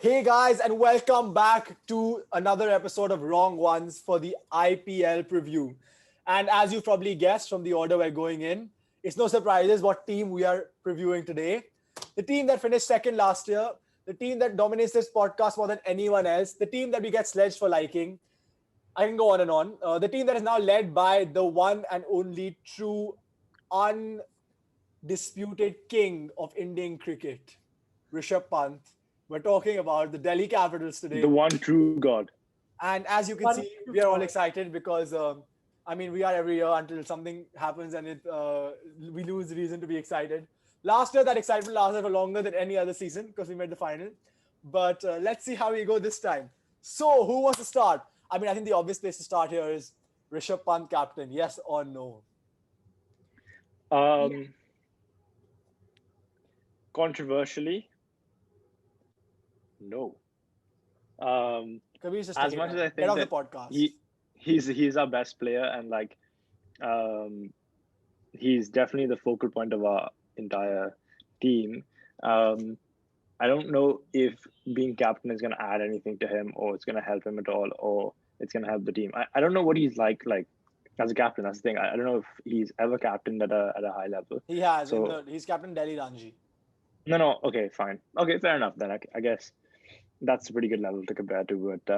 Hey guys, and welcome back to another episode of Wrong Ones for the IPL preview. And as you probably guessed from the order we're going in, it's no surprises what team we are previewing today. The team that finished second last year, the team that dominates this podcast more than anyone else, the team that we get sledged for liking. I can go on and on. The team that is now led by the one and only true, undisputed king of Indian cricket, Rishabh Pant. We're talking about the Delhi Capitals The today. one true God. And as you can see, we are all excited because, we are every year until something happens and we lose reason to be excited. Last year, that excitement lasted for longer than any other season because we made the final. But let's see how we go this time. So, who wants to start? I think the obvious place to start here is Rishabh Pant, captain. Yes or no? Controversially, no. Kabir's just As taking much it as I out. Get think off the that podcast. he's our best player and he's definitely the focal point of our entire team. I don't know if being captain is going to add anything to him or it's going to help him at all or it's going to help the team. I don't know what he's like as a captain. That's the thing. I don't know if he's ever captained at a high level. He has. So He's captain Delhi Ranji. no. Okay, fine. Okay, fair enough then. I guess that's a pretty good level to compare to. But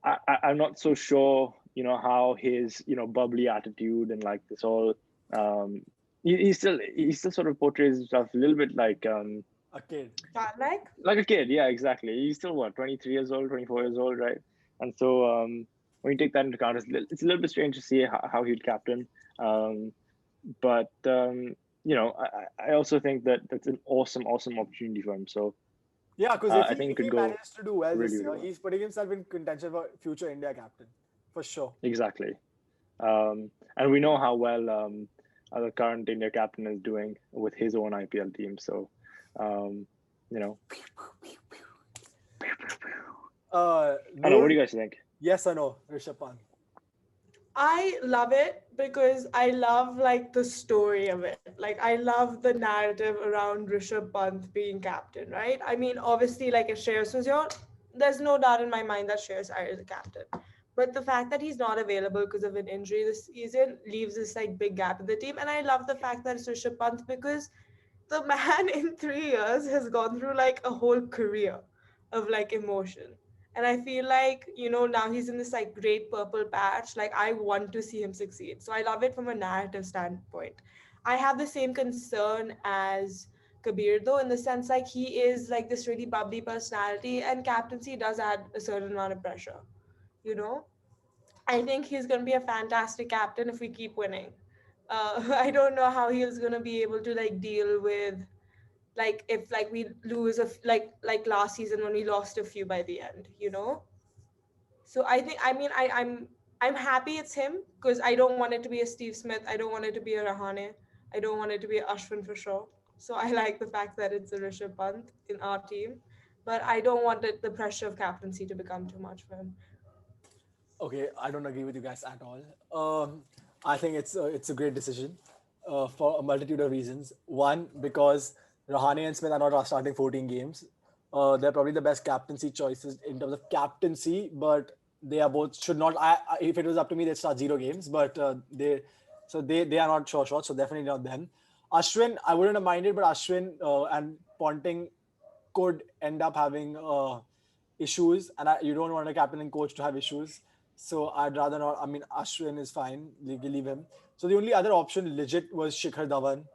I'm not so sure, how his, bubbly attitude and like this all, he still sort of portrays himself a little bit like A kid. like a kid. Yeah, exactly. He's still 23 years old, 24 years old, right? And so when you take that into account, it's a little bit strange to see how he'd captain. But I also think that that's an awesome opportunity for him. So Yeah, because I think it if could he go manages to do well really, this really year, well. he's putting himself in contention for future India captain, for sure. Exactly. And we know how well the current India captain is doing with his own IPL team. So, you know, I don't know. What Noor, do you guys think? yes or no, Rishabh Pant? I love it because I love like the story of it. Like I love the narrative around Rishabh Pant being captain, right? I mean, obviously, like if Shreyas was here, there's no doubt in my mind that Shreyas Iyer is a captain. But the fact that he's not available because of an injury this season leaves this like big gap in the team. And I love the fact that it's Rishabh Pant because the man in 3 years has gone through like a whole career of like emotion. And I feel like, now he's in this like great purple patch. Like I want to see him succeed. So I love it from a narrative standpoint. I have the same concern as Kabir though, in the sense like he is like this really bubbly personality and captaincy does add a certain amount of pressure, you know? I think he's going to be a fantastic captain if we keep winning. I don't know how he's going to be able to like deal with like if like we lose like last season when we lost a few by the end. So I think I'm happy it's him because I don't want it to be a Steve Smith. I don't want it to be a Rahane. I don't want it to be a Ashwin for sure. So I like the fact that it's a Rishabh Pant in our team, but I don't want the pressure of captaincy to become too much for him. Okay, I don't agree with you guys at all. I think it's a great decision for a multitude of reasons. One, because Rahane and Smith are not starting 14 games. They're probably the best captaincy choices in terms of captaincy, but they are both should not. If it was up to me, they'd start 0 games, but they are not sure shots, so definitely not them. Ashwin, I wouldn't have minded, but Ashwin and Ponting could end up having issues, and you don't want a captain and coach to have issues. So I'd rather not. Ashwin is fine. Leave him. So the only other option, legit, was Shikhar Dhawan,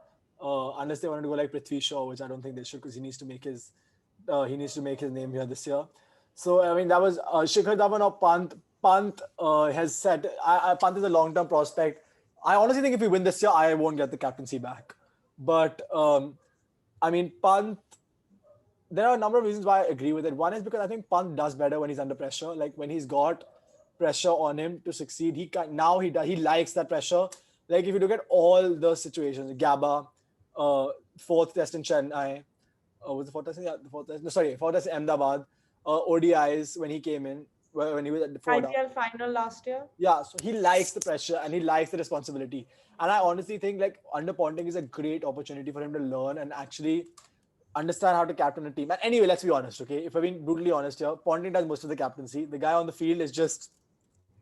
unless they wanted to go like Prithvi Shaw, which I don't think they should, because he needs to make his name here this year. So that was Shikhar Dhawan or Pant. Pant has said Pant is a long-term prospect. I honestly think if we win this year, I won't get the captaincy back. But Pant. There are a number of reasons why I agree with it. One is because I think Pant does better when he's under pressure. Like when he's got pressure on him to succeed, he likes that pressure. Like if you look at all the situations, Gabba, fourth test in Chennai, was the fourth test? Yeah, the fourth test. No, sorry, fourth test in Ahmedabad, ODIs when he came in, when he was at the four down. IPL final last year. Yeah, so he likes the pressure and he likes the responsibility. And I honestly think like under Ponting is a great opportunity for him to learn and actually understand how to captain a team. And anyway, let's be honest, okay? If we're being brutally honest here, Ponting does most of the captaincy. The guy on the field is just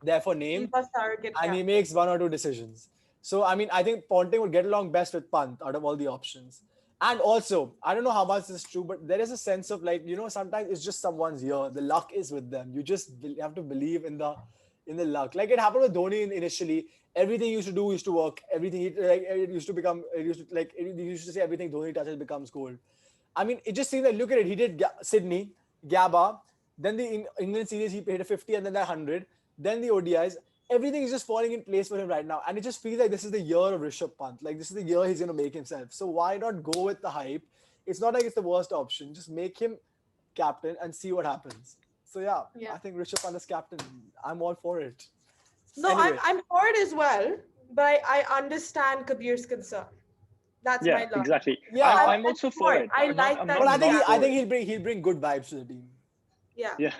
there for name, He's a surrogate and he captain. makes one or two decisions. So I mean, I think Ponting would get along best with Pant out of all the options. And also, I don't know how much this is true, but there is a sense of like, sometimes it's just someone's year. The luck is with them. You just have to believe in the luck. Like it happened with Dhoni initially. Everything he used to do used to work. Everything it used to become. It used to say everything Dhoni touches becomes gold. I mean, it just seems like look at it. He did Sydney, Gabba, then the England series he hit a 50 and then that 100, then the ODIs. Everything is just falling in place for him right now, and it just feels like this is the year of Rishabh Pant. Like this is the year he's gonna make himself. So why not go with the hype? It's not like it's the worst option. Just make him captain and see what happens. So yeah. Yeah. I think Rishabh Pant is captain. I'm all for it. No, Anyway. I'm for it as well, but I understand Kabir's concern. That's my Yeah, love. exactly. Yeah, I'm also for it. I I'm like not, that. I'm But not I not think for it. he'll bring good vibes to the team. Yeah. Yeah.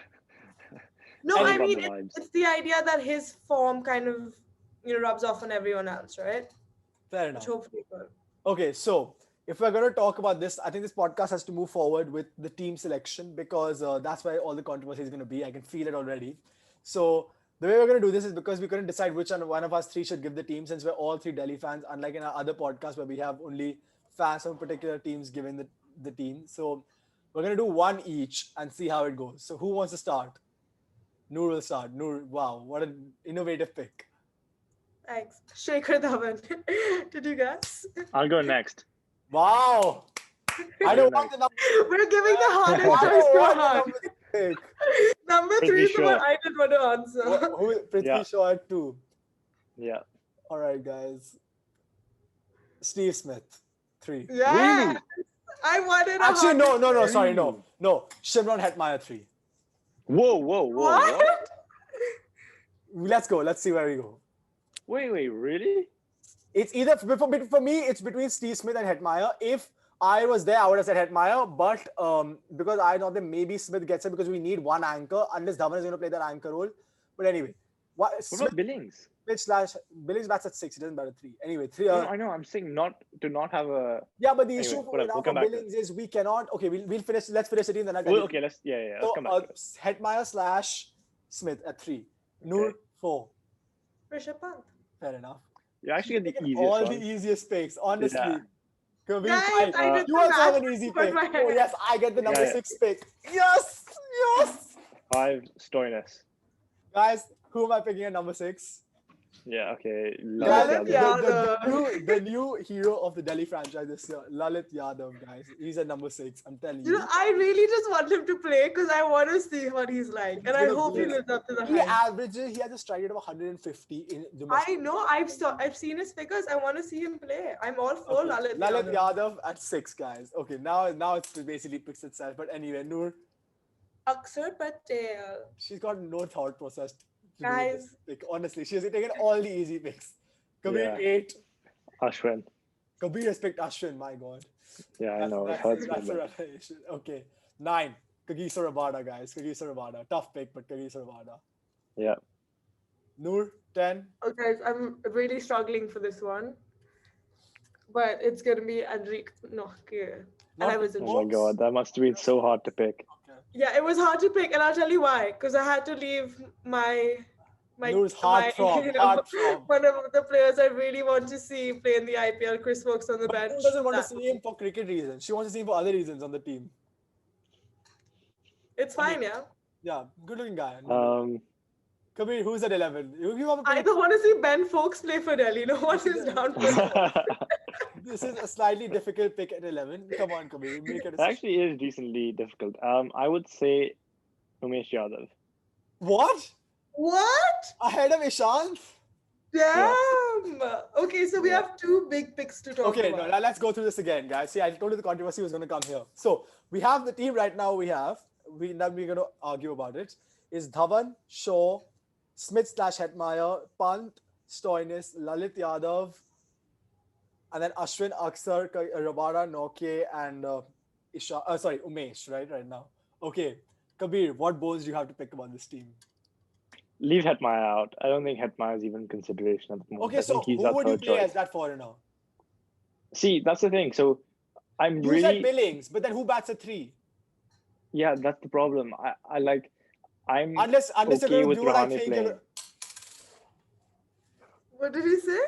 No, All I about mean the vibes. it's the idea that his form kind of rubs off on everyone else, right? Fair Which enough. hopefully will. Okay, so if we're going to talk about this, I think this podcast has to move forward with the team selection because that's where all the controversy is going to be. I can feel it already. So the way we're going to do this is because we couldn't decide which one of us three should give the team since we're all three Delhi fans, unlike in our other podcast where we have only fans of particular teams giving the team. So we're going to do one each and see how it goes. So who wants to start? Noor will start. Noor, wow, what an innovative pick. Thanks. Shekhar Dhawan. Did you guess? I'll go next. Wow. I I'll don't go want the next. number. We're giving the hardest I choice don't to want the Ahaan. number pick. Number Pretty 3 is the one sure. I didn't want to answer. Who Prithvi Yeah. Shaw at 2. Yeah. All right, guys. Steve Smith, 3. Yeah. Really? I wanted a Actually, no, sorry, Really? no. Shimron Hetmeyer, 3. Whoa. What? Let's go. Let's see where we go. Wait, really? It's either for me. It's between Steve Smith and Hetmeyer. If I was there, I would have said Hetmeyer, but because I thought that maybe Smith gets it because we need one anchor unless Dhawan is going to play that anchor role. But anyway, What Smith about Billings? Billings bats at 6. It doesn't bat at 3. Anyway, 3. No, I know. I'm saying not have a. Yeah, but the Anyway, issue whatever, now we'll for come back to Billings is we cannot. Okay, we'll finish. Let's finish the team. Then I'll Well, okay, let's So, come back to it. Hetmeyer / Smith at 3. Noor, Okay. 4. Rishabh Pant. Fair enough. You actually get the Taken easiest all one. the easiest picks, honestly. Yeah. Kabir, Guys, fine. I did You the also have math an easy over pick. my Oh head. yes, I get the number Yeah. 6 pick. Yes. 5 Stoinis. Guys, who am I picking at number 6? Yeah. Okay. Guys, Lalit Lalit Yadav. the new hero of the Delhi franchise this year, Lalit Yadav, guys. He's at number 6. I'm telling you. I really just want him to play because I want to see what he's like. And I gonna hope he play. lives up to the He hype. has a strike rate of 150 in I domestic. know. I've seen his figures. I want to see him play. I'm all for Okay. Lalit. Lalit Yadav. Yadav at 6, guys. Okay, now it's basically picks itself. But anyway, Noor, Akshar Patel. she's got no thought process. To do Guys. this pick. Honestly, she has taken all the easy picks. Kabir, Yeah. 8. Ashwin. Kabir has picked Ashwin, my God. Yeah, I know. It That's hurts me. a but- revelation. Okay. 9. Kagiso Rabada, guys. Kagiso Rabada. Tough pick, but Kagiso Rabada. Yeah. Noor, 10. Okay, I'm really struggling for this one. But it's going to be Enrique Nokia. And I was in Oh my god, that must have been so hard to pick. Yeah, it was hard to pick, and I'll tell you why. Because I had to leave my Noor's heartthrob. one of the players I really want to see play in the IPL, Chris Wokes on the But bench. Noor doesn't want to That- see him for cricket reasons. She wants to see him for other reasons on the team. It's fine, yeah. Yeah, good looking guy. Kabir, who's at 11? You have a I pick. don't want to see Ben Folks play for Delhi. No one is down for that. This is a slightly difficult pick at 11. Come on, Kabir. Make a It decision. actually is decently difficult. I would say Umesh Yadav. What? What? Ahead of Ishant? Damn. Okay, so we Yeah. have two big picks to talk Okay, about. now let's go through this again, guys. See, I told you the controversy was going to come here. So we have the team right now. Now we're going to argue about it. Is Dhawan, Shaw, Smith / Hetmeyer, Pant, Stoinis, Lalit Yadav, and then Ashwin, Aksar, Rabada, Nokia, and Umesh, right now. Okay, Kabir, what bones do you have to pick about this team? Leave Hetmeyer out. I don't think Hetmeyer is even consideration at the moment. Okay, I so think he's who our would you third play choice. as that foreigner? See, that's the thing. So I'm You really said Billings, but then who bats at 3? yeah. That's the problem. I like. I'm Unless you're okay going to with do what I Rahane think. playing. What did he say?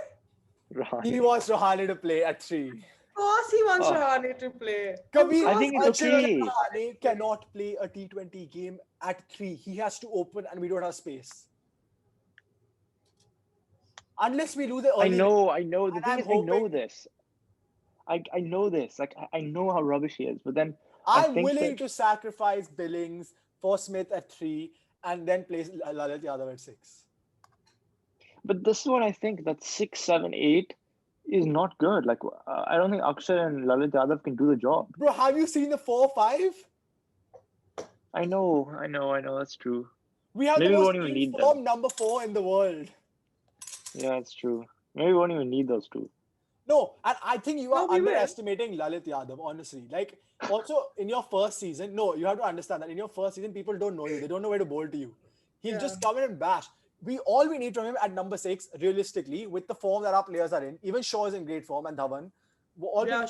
He Rahane. wants Rahane to play at 3. Of course he wants Oh, Rahane to play. Of Kabir, I course think he it's wants okay. Rahane cannot play a T20 game at 3. He has to open and we don't have space. Unless we lose the I early. know. The And thing I'm is, I know hoping. this. I know this. Like I know how rubbish he is, but then I I'm think willing that. to sacrifice Billings for Smith at 3 and then place Lalit Yadav at 6. But this is what I think. That 6, 7, 8 is not good. Like I don't think Akshay and Lalit Yadav can do the job. Bro, have you seen the 4-5? I know. That's true. We have Maybe the we most won't even need them. informed number 4 in the world. Yeah, that's true. Maybe we won't even need those two. No, and I think you are No, we will. underestimating Lalit Yadav, honestly. Like, also in your first season, no, you have to understand that in your first season, people don't know you. They don't know where to bowl to you. He'll just come in and bash. All we need from him at number 6, realistically, with the form that our players are in, even Shaw is in great form and Dhawan.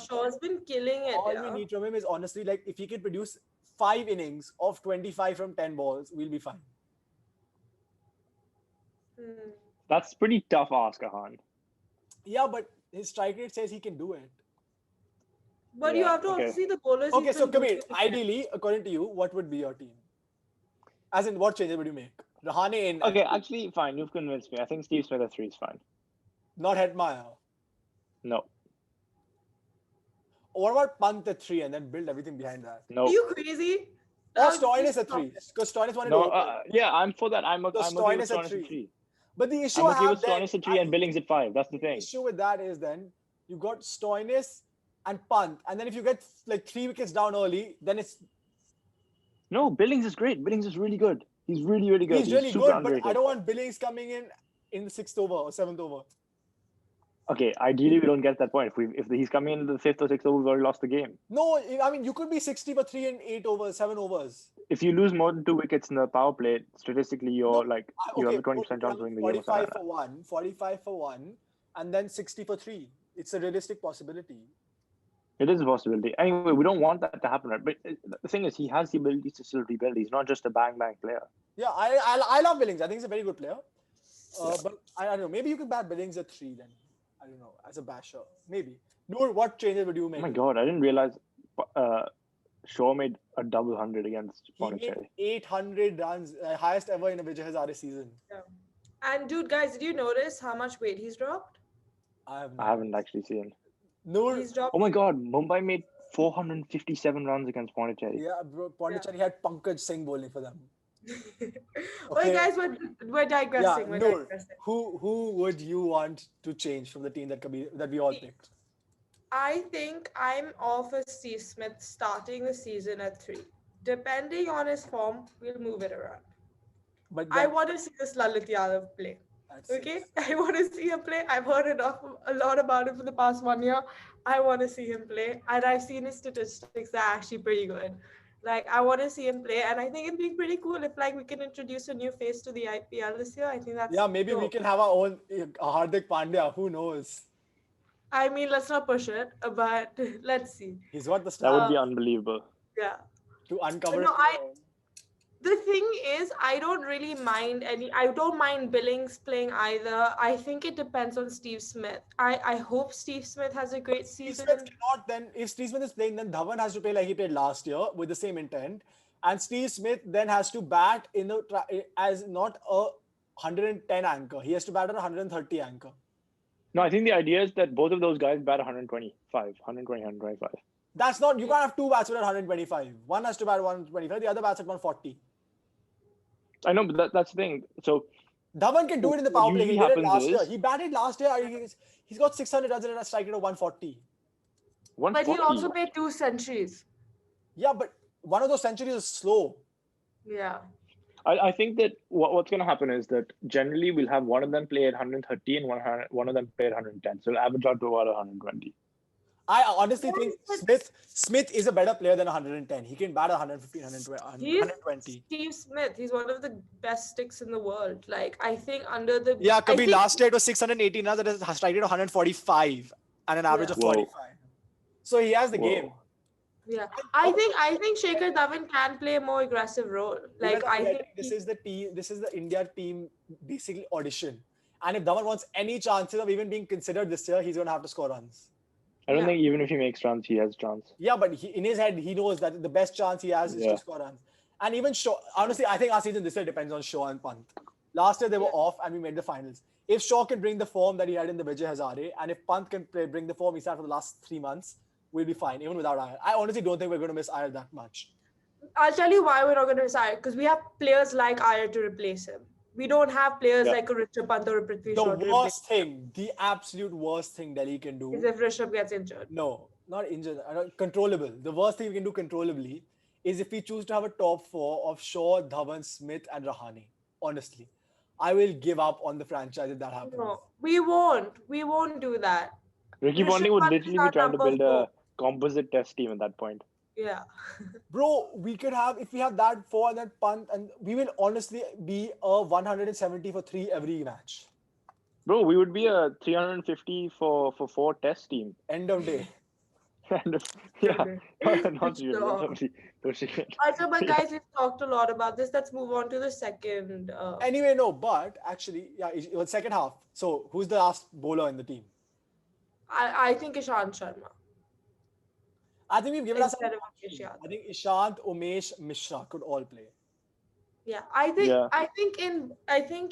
Shaw's been killing it. All we need from him is honestly, like, if he can produce 5 innings of 25 from 10 balls, we'll be fine. That's pretty tough ask, Ahaan. Yeah, but his strike rate says he can do it. But you have to also see the bowlers. Okay, so Kabir, ideally, according to you, what would be your team? As in, what changes would you make? Rahane in. Okay, actually, fine. You've convinced me. I think Steve Smith at 3 is fine. Not Hetmeyer. No. What about Pant at 3 and then build everything behind that? No. Are you crazy? Or Stoinis at 3. Because Stoinis wanted to open. Yeah, I'm for that. I'm okay with Stoinis Stoinis at at 3. 3. But the issue I'm I okay have with Stoinis at 3 and Billings at 5. That's the thing. The issue with that is then you got Stoinis and Pant, and then if you get like 3 wickets down early, then it's. No, Billings is great. Billings is really good. He's really, really good. He's really super good, underrated. but I don't want Billings coming in the 6th over or 7th over. Okay, ideally we don't get that point. If he's coming in the 5th or 6th over, we've already lost the game. No, I mean you could be 60 for 3 in 8 overs, 7 overs. If you lose more than 2 wickets in the power play, statistically you have a 20% chance of winning the game. 45 for 1, 45 for 1, and then 60 for 3. It's a realistic possibility. It is a possibility. Anyway, we don't want that to happen. Right? But the thing is, he has the ability to still rebuild. He's not just a bang player. Yeah, I love Billings. I think he's a very good player. But I don't know. Maybe you could bat Billings at 3 then. I don't know. As a basher. Maybe. Noor, what changes would you make? Oh my God, I didn't realize Shaw made a double 100 against He made Pondicherry. 800 runs, highest ever in a Vijay Hazare season. Yeah. And dude, guys, did you notice how much weight he's dropped? I haven't actually seen. Noor, He's dropped. Oh my God, Mumbai made 457 runs against Pondicherry. yeah, bro, Pondicherry had Pankaj Singh bowling for them. Okay, guys, we're digressing. Yeah, We're Noor, digressing. who would you want to change from the team that we all picked? I think I'm all for Steve Smith starting the season at 3. Depending on his form, we'll move it around. But I want to see this Lalit Yadav play. Okay, I want to see him play. I've heard a lot about him for the past 1 year. I want to see him play, and I've seen his statistics. They're actually pretty good. Like, I want to see him play, and I think it'd be pretty cool if we can introduce a new face to the IPL this year. I think that's maybe dope. we can have our own Hardik Pandya. Who knows? I mean, let's not push it, but let's see. He's got the That style would be unbelievable. Yeah. to uncover. No, the thing is, I don't really mind I don't mind Billings playing either. I think it depends on Steve Smith. I hope Steve Smith has a great season. Steve Smith cannot then, if Steve Smith is playing, then Dhawan has to play like he played last year with the same intent. And Steve Smith then has to bat as not a 110 anchor. He has to bat at a 130 anchor. No, I think the idea is that both of those guys bat 125. That's not, you can't have two batsmen at 125. One has to bat 125, the other bats at 140. I know, but that's the thing. So Dhawan can do it in the power play. He did it last year. is- He batted last year. He's got 600 runs and a strike rate of 140. But he 140. also made 2 centuries. Yeah, but one of those centuries is slow. Yeah. I think that what's going to happen is that generally we'll have one of them play at 130 and one of them play at 110. So it'll average out to about 120. I honestly think Smith is a better player than 110. He can bat 115, 120. Steve Smith, he's one of the best sticks in the world. Like, I think under the... Yeah, last year it was 618 runs at a strike rate of 145 and an average of 45. So he has the Whoa. game. Yeah, I think Shekhar Dhawan can play a more aggressive role. You guys Like are I forgetting think this is the team. This is the India team basically audition. And if Dhawan wants any chances of even being considered this year, he's gonna have to score runs. I don't Yeah. think even if he makes runs, he has a chance. Yeah, but in his head, he knows that the best chance he has is to Yeah. score runs. And even Shaw, honestly, I think our season this year depends on Shaw and Pant. Last year they were Yeah. off and we made the finals. If Shaw can bring the form that he had in the Vijay Hazare, and if Pant can bring the form he's had for the last 3 months, we'll be fine, even without Iyer. I honestly don't think we're going to miss Iyer that much. I'll tell you why we're not going to decide, because we have players like Iyer to replace him. We don't have players Yeah. like a Rishabh Pant or a Prithvi The Shaw to replace worst thing, the absolute worst thing Delhi can is do, if Rishabh gets injured. no, not injured, controllable. The worst thing we can do controllably is if we choose to have a top four of Shaw, Dhawan, Smith, and Rahane. Honestly, I will give up on the franchise if that happens. No, we won't. We won't do that. Ricky Rishabh Ponting would Pant is literally be our trying to number build four. a composite test team at that point. Yeah. Bro, we could have, if we have that four and that Pant, and we will honestly be a 170 for three every match. Bro, we would be a 350 for 4 test team. End of day. And yeah, not Sure. really. 170. Also, but guys, we've talked a lot about this. Let's move on to the second. Anyway, no, but actually, yeah, it was second half. So who's the last bowler in the team? I think Ishant Sharma I think we've given us. instead of Umesh Yadav. I think Ishant, Umesh, Mishra could all play. Yeah, I think Yeah. I think in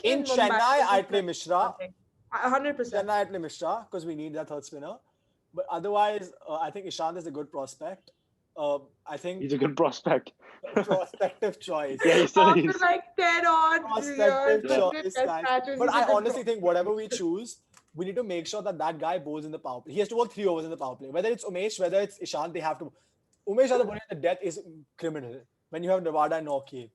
In Mumbai, Chennai, this I'd is play like Mishra. nothing. 100%. Chennai, I'd play Mishra because we need that third spinner. But otherwise, I think Ishant is a good prospect. I think He's a good prospect. prospective choice. Yeah, he still After is. like 10 odd Prospective years, Yeah. choice, test guys. matches, But he's a I good honestly think whatever we prospect. choose, we need to make sure that that guy bowls in the power play. He has to bowl 3 overs in the power play. Whether it's Umesh, whether it's Ishant, they have to. Umesh Yadav bowling at the death is criminal. When you have Rabada and Norke,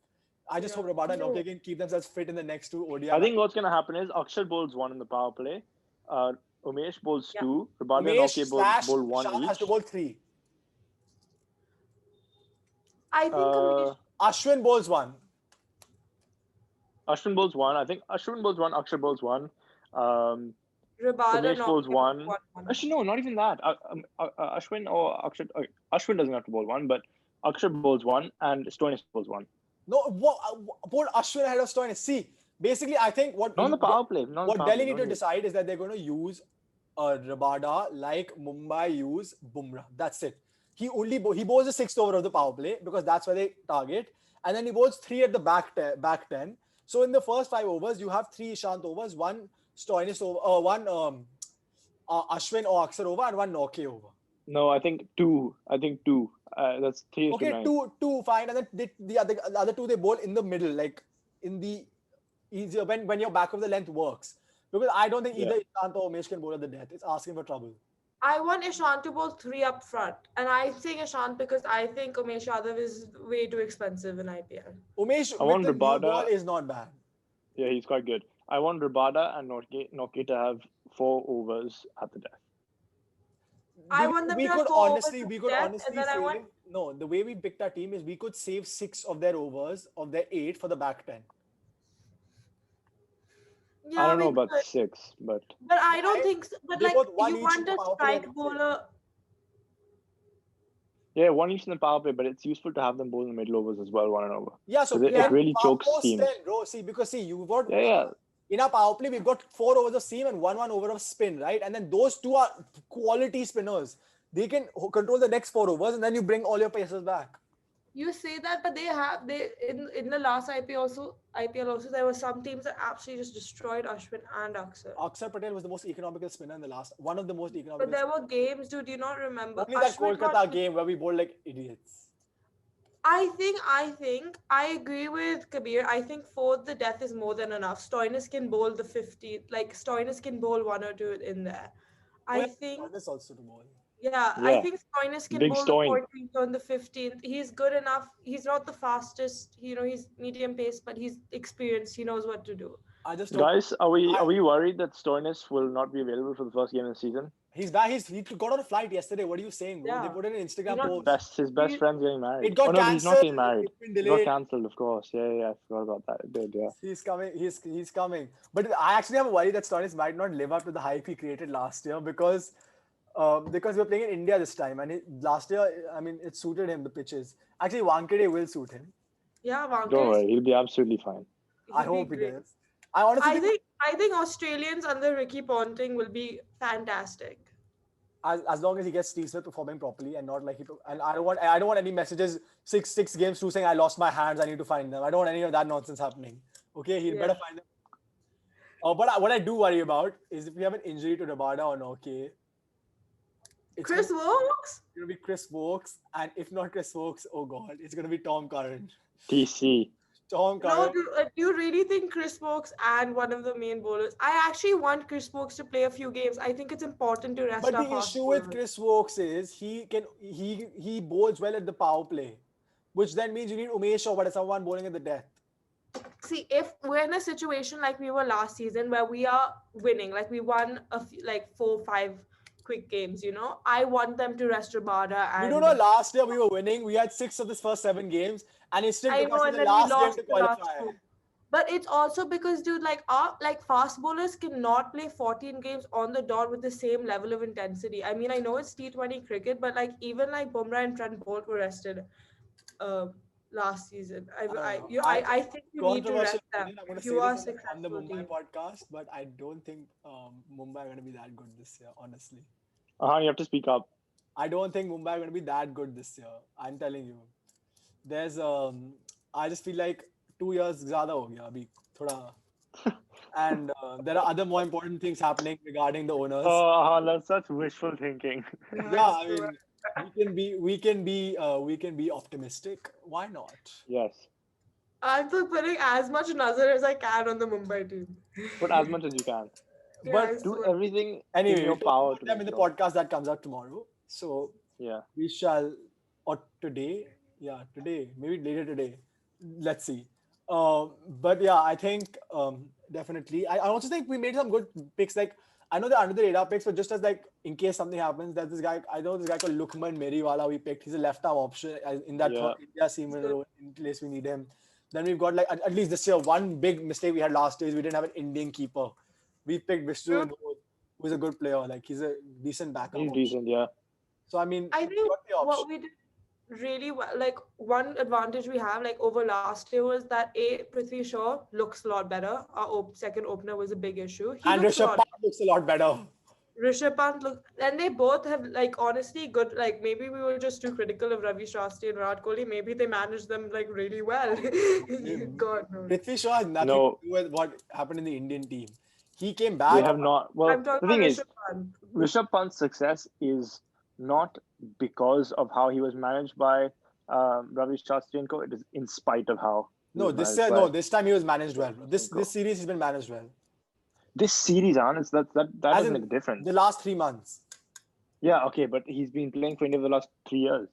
I just Yeah. hope Rabada and No. Norke can keep themselves fit in the next two ODI. I think what's going to happen is Akshar bowls 1 in the power play. Umesh bowls Yeah. 2. Rabada and Umesh Norke bowl 1 Shah has each. to bowl 3. I think Uh, Ashwin bowls 1. Ashwin bowls 1. I think Ashwin bowls 1. Akshar bowls 1. Rabada Umesh bowls Norke 1. won. Actually, no, not even that. Ashwin or Akshar. Ashwin doesn't have to bowl 1, but Akshar bowls 1 and Stoinis bowls 1. No, bowl Ashwin ahead of Stoinis. See, basically, I think what Not on the power play. Not on the what power Delhi play, need no to need. decide is that they're going to use Rabada like Mumbai use Bumrah. That's it. He bowls the 6th over of the power play because that's where they target, and then he bowls 3 at the back 10. So in the first 5 overs, you have 3 Ishant overs, 1 Stoinis over, 1 Ashwin or Akshar over, and 1 Norke over. No, I think 2. That's 3 Okay, to 9. two, fine, and then the other 2 they bowl in the middle, like in the easier when your back of the length works. Because I don't think either Ishant or Umesh can bowl at the death. It's asking for trouble. I want Ishant to bowl 3 up front. And I think Ishant because I think Umesh Yadav is way too expensive in IPL. Umesh I with want the new Rabada. ball is not bad. Yeah, he's quite good. I want Rabada and Norke to have 4 overs at the death. I want them we to have could 4 overs honestly, at we the could death, honestly and then I save. want No, the way we picked our team is we could save 6 of their overs of their 8 for the back 10. yeah, I don't know we about could. 6, but But I don't Right? think so. But They like both one you each want in the a power play, strike that's it. bowler. yeah, 1 each in the power play, but it's useful to have them bowl in the middle overs as well, 1 and over. Yeah, so 'Cause it really chokes post teams. 10, bro. See, because you've got Yeah. in our power play, we've got 4 overs of seam and 1 over of spin, right? And then those 2 are quality spinners. They can control the next 4 overs, and then you bring all your pacers back. You say that, but they in the last IPL also there were some teams that absolutely just destroyed Ashwin and Akshar. Akshar Patel was the most economical spinner in the last, one of the most But economical. there were games, dude. Do you not remember? Only that Ashwin Kolkata got- game where we bowled like idiots. I think I agree with Kabir. I think fourth the death is more than enough. Stoinis can bowl the 50, like Stoinis can bowl 1 or 2 in there. I think This also to bowl. yeah, I Yeah. think Stoinis can Big bowl Stoin. the 14th on the 15th. He's good enough. He's not the fastest, he's medium pace, but he's experienced. He knows what to do. I just don't. Guys, are we worried that Stoinis will not be available for the first game of the season? He's back. He got on a flight yesterday. What are you saying, bro? Yeah. They put in an Instagram Not- post. His best He- friend's getting married. It got oh no, he's not cancelled. getting married. It's been It got delayed. cancelled, of course. Yeah, I forgot about that. It did, yeah. He's coming. He's coming. But I actually have a worry that Stoinis might not live up to the hype he created last year because because we're playing in India this time, and last year, I mean, it suited him, the pitches. Actually, Wankhede will suit him. Yeah, Don't Wankhede, worry, he'll be absolutely fine. I he'll be hope he great. does. I honestly think I think Australians under Ricky Ponting will be fantastic. as long as he gets Steve Smith performing properly and not like and I don't want any messages six games through saying I lost my hands, I need to find them. I don't want any of that nonsense happening. Okay, he'd Yeah. better find them. But what I do worry about is if we have an injury to Rabada or Noke, it's Chris Wokes? gonna be Chris Wokes, and if not Chris Wokes, oh god, it's gonna be Tom Curran. TC. Tom No, Curran. do you really think Chris Wokes and one of the main bowlers? I actually want Chris Wokes to play a few games. I think it's important to rest But our the fast issue with bowlers. Chris Wokes is he bowls well at the power play, which then means you need Umesh or someone bowling at the death. See, if we're in a situation like we were last season where we are winning, like we won a few, like 4, 5 quick games, I want them to rest Rabada You don't know, and last year we were winning. We had 6 of the first 7 games, and it still I took us know, to and the then we last game lost to the last qualify. two. But it's also because, dude, like our fast bowlers cannot play 14 games on the dot with the same level of intensity. I mean, I know it's T20 cricket, but like even like Bumrah and Trent Bolt were rested uh, last season. I don't know. I think you need to Controversial rest them opinion. I'm going to if you say are this a on the successful Mumbai team. podcast, but I don't think Mumbai are going to be that good this year, honestly. Ahaan, you have to speak up. I don't think Mumbai are going to be that good this year. I'm telling you. There's I just feel like 2 years ज़्यादा हो गया अभी थोड़ा. And there are other more important things happening regarding the owners. Oh, Ahaan, that's such wishful thinking. Yeah, I mean, we can be optimistic. Why not? Yes. I'm still putting as much nazar as I can on the Mumbai team. Put as much as you can. Yeah, But I Do swear. everything in anyway, your we'll talk power about to them make in the sure. podcast that comes out tomorrow. So Yeah. we shall, or today, today, maybe later today. Let's see. But yeah, I think definitely. I also think we made some good picks. Like I know they're under the radar picks, but just as like in case something happens, there's this guy. I know this guy called Lukman Meriwala. We picked. He's a left arm option in that Yeah. India team in case we need him. Then we've got like at least this year one big mistake we had last year is we didn't have an Indian keeper. We picked Vishnu, who's a good player. Like he's a decent backup. He's option. decent, yeah. So I mean, I we think got the option. what we did really well, like one advantage we have, like over last year, was that Prithvi Shaw looks a lot better. Our second opener was a big issue. He And looks a Rishabh lot. Pant looks a lot better. Rishabh Pant look, and they both have like honestly good. Like maybe we were just too critical of Ravi Shastri and Virat Kohli. Maybe they managed them like really well. God knows. Prithvi Shaw has nothing No. to do with what happened in the Indian team. He came They back. have not. Well, I'm talking the thing about is, Rishabh Pant. Rishabh Pant's success is not because of how he was managed by Ravi Shastri and co. It is in spite of how. he No, was this managed no, by- this time he was managed well. This Go. series he's been managed well. This series, honest, that As doesn't in make a difference. the last 3 months. Yeah, okay, but he's been playing for India for the last 3 years.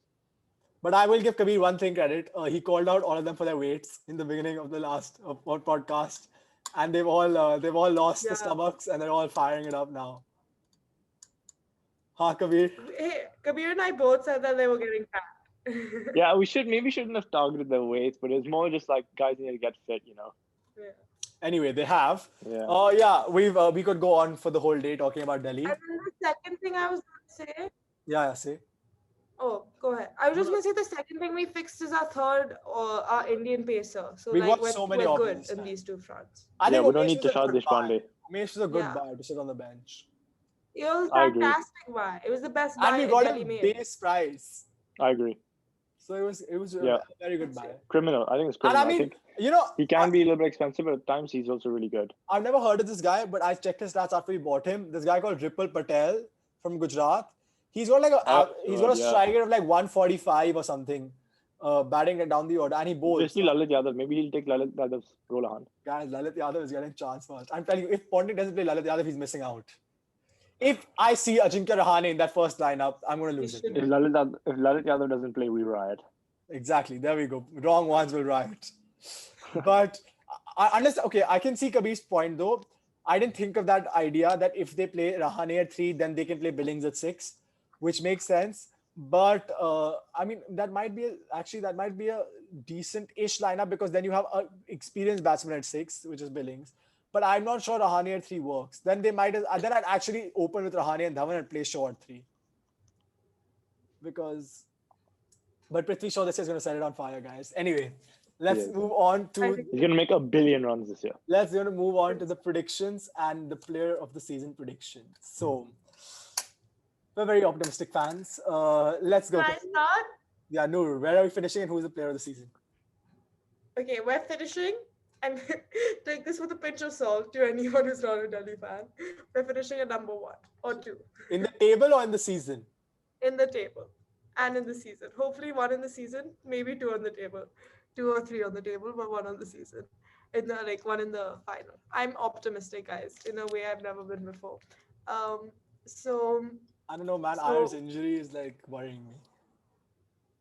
But I will give Kabir one thing credit. He called out all of them for their weights in the beginning of the last podcast, and they've all lost the Yeah. stomachs and they're all firing it up now. Ha, Kabir. Hey, Kabir and I both said that they were getting fat. Yeah, maybe shouldn't have targeted their weights, but it's more just like guys need to get fit, Yeah. Anyway, they have. Yeah. We could go on for the whole day talking about Delhi. And then the second thing I was going to say. Yeah, say. Oh, go ahead. I was just going to say the second thing we fixed is our third, our Indian pacer. So We've like got so many we're good options in now. these two fronts. I Yeah, think we don't Umesh need was a Tushar good buy. Deshpande. Umesh was a good Yeah. buy to sit on the bench. It was I agree. fantastic buy. It was the best buy And we got Delhi him made. base price. I agree. So it was Yeah. a very good buy. Criminal. I think it's And criminal. I mean, think he can be a little bit expensive, but at times he's also really good. I've never heard of this guy, but I checked his stats after we bought him. This guy called Ripple Patel from Gujarat. He's got like a yeah. strike rate of like 145 or something, batting it down the order, and he bowls. Especially Lalit Yadav. Maybe he'll take Lalit Yadav's role, Ahaan. Guys, Lalit Yadav is getting chance first. I'm telling you, if Ponting doesn't play Lalit Yadav, he's missing out. If I see Ajinkya Rahane in that first lineup, I'm going to lose it. If Lalit Yadav doesn't play, we riot. Exactly. There we go. Wrong ones will riot. But I can see Kabir's point though. I didn't think of that idea that if they play Rahane at 3, then they can play Billings at 6, which makes sense. But I mean, that might be a decent-ish lineup because then you have an experienced batsman at 6, which is Billings. But I'm not sure Rahane at 3 works. Then I'd actually open with Rahane and Dhawan and play Shaw at 3. because. But Prithvi Shaw this year is going to set it on fire, guys. Anyway, let's is. move on I to think He's gonna make 1 billion runs this year. let's going to move on to the predictions and the player of the season predictions. So we're very optimistic fans. Let's go. can I start? Yeah, Noor, where are we finishing and who's the player of the season? Okay, we're finishing, and take this with a pinch of salt to anyone who's not a Delhi fan. We're finishing at number 1 or 2 In the table or in the season? in the table and in the season. Hopefully, 1 in the season, maybe 2 on the table, 2 or 3 on the table, but 1 on the season. In the 1 in the final. I'm optimistic, guys, in a way I've never been before. Um, so I don't know, man. So- Ayer's injury is like worrying me.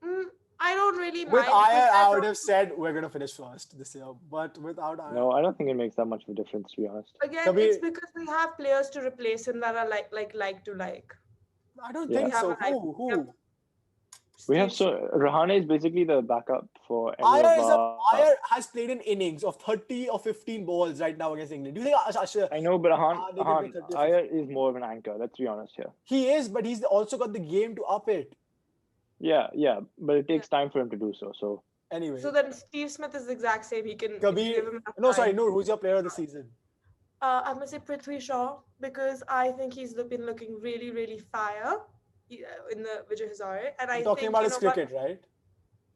mm, I don't really With mind. because Ayer, I would don't- have said we're going to finish first this year. But without Ayer, No, I don't think it makes that much of a difference, to be honest. Again, Kabir- it's because we have players to replace him that are like to like. I don't Yeah. think We have so. a like- Who? We have Steve- Rahane is basically the backup for any Ayer, of our. Ayer has played in innings of 30 or 15 balls right now against England. Do you think Asher? I know, but they can play 30 or Ayer is more of an anchor. Let's be honest here. He is, but he's also got the game to up it. Yeah, but it takes time for him to do so. So Anyway, So then Steve Smith is the exact same. He can if you Kabir. give him enough No, sorry, time. Noor. Who's your player of the season? I'm gonna say Prithvi Shaw because I think he's been looking really, really fire in the Vijay Hazare, and I I'm talking think about you his know what? cricket, right?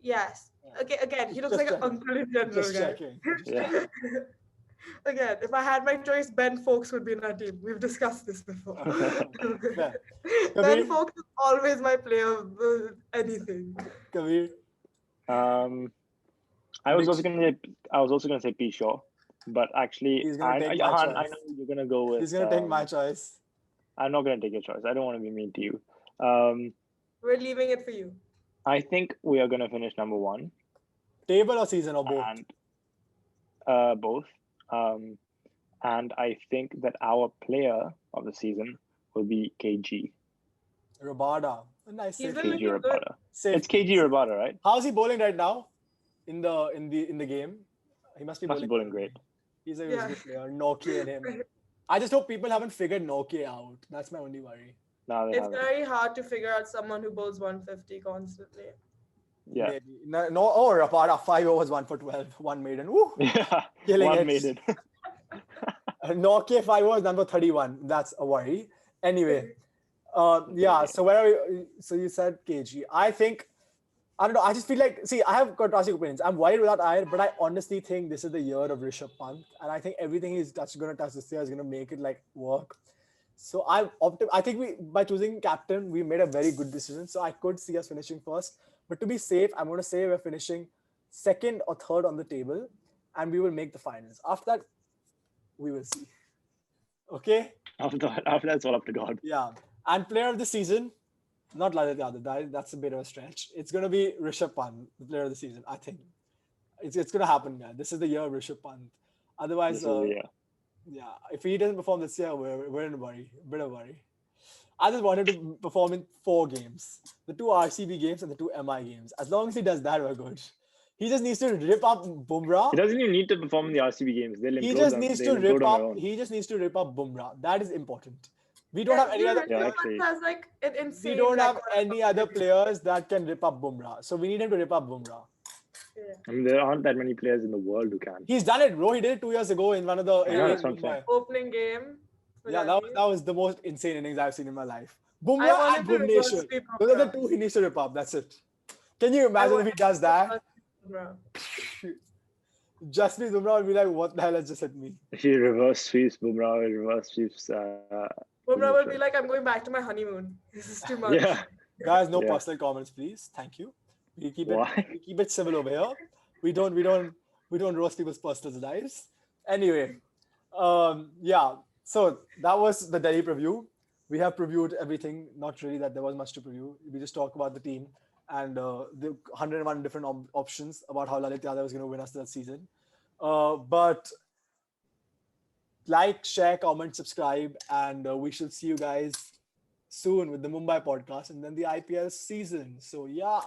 Yes. Yeah. Okay. Again, he looks Just like an checking. uncle in general, Just guys. checking. yeah, Again, if I had my choice, Ben Folks would be in our team. We've discussed this before. Yeah. Ben Kabir? Folks is always my player of anything. Kabir. I was also gonna say P Shaw, but actually, He's gonna take my Ahaan, I choice. know you're gonna go with. He's gonna take my choice. I'm not gonna take your choice. I don't want to be mean to you. We're leaving it for you. I think we are gonna finish number 1 Table or season or both? and both. And I think that our player of the season will be KG. Rabada. A nice He's safe. been KG looking good. Rabada. Safe. It's KG Rabada, right? How's he bowling right now? In the game, he must be Must be bowling great. He's a Yeah. good player. Nokia and him. I just hope people haven't figured Nokia out. That's my only worry. No, they It's haven't. very hard to figure out someone who bowls 150 constantly. Yeah. Maybe. No, oh, Rabada 5 overs, 1 for 12, 1 maiden. Woo! Yeah. Killing One it. made it. Nokia 5 overs, number 31. That's a worry. Anyway, yeah. So where are we? So you said KG. I don't know. I just feel like, see, I have contrasting opinions. I'm worried without Iyer, but I honestly think this is the year of Rishabh Pant, and I think everything he's going to touch this year is going to make it like work. So I think by choosing captain, we made a very good decision. So I could see us finishing first, but to be safe, I'm going to say we're finishing second or third on the table, and we will make the finals. After that, we will see. Okay. After that, it's all up to God. Yeah. And player of the season, not Lalit Yadav. That's a bit of a stretch. It's going to be Rishabh Pant, the player of the season, I think. It's going to happen, man. This is the year of Rishabh Pant. Otherwise, yeah, if he doesn't perform this year, we're in a bit of worry. I just wanted to perform in 4 games. The 2 RCB games and the 2 MI games. As long as he does that, we're good. He just needs to rip up Bumrah. He doesn't even need to perform in the RCB games. They'll He implode just on- needs they'll to implode rip on their up. own. He just needs to rip up Bumrah. That is important. We don't have any other. Yeah, Rishabh actually. Pant has like an insane. We don't have record. any other players that can rip up Bumrah. So we need him to rip up Bumrah. Yeah. I mean, there aren't that many players in the world who can. He's done it, bro. He did it 2 years ago in one of the. Yeah, in that's what I'm Mumbai. saying. Opening game. for Yeah, Delhi. that was the most insane innings I've seen in my life. I Bumrah wanted and to reverse Bhuvneshwar. sweep Those are the Bumrah. 2 he needs to rip up. That's it. Can you imagine if he does that? Bumrah. Jasprit Bumrah would be like, what the hell has just hit me? He reverse sweeps Bumrah, reverse sweeps. Bumrah will be like, I'm going back to my honeymoon. This is too much. Yeah. Guys, no Yeah. personal comments, please. Thank you. We keep Why? we keep it civil over here. We don't roast people's personal lives. Anyway, yeah. So that was the Delhi preview. We have previewed everything. Not really that there was much to preview. We just talked about the team and the 101 different options about how Lalit Yadav is going to win us that season. But like, share, comment, subscribe, and we shall see you guys soon with the Mumbai podcast and then the IPL season. So yeah.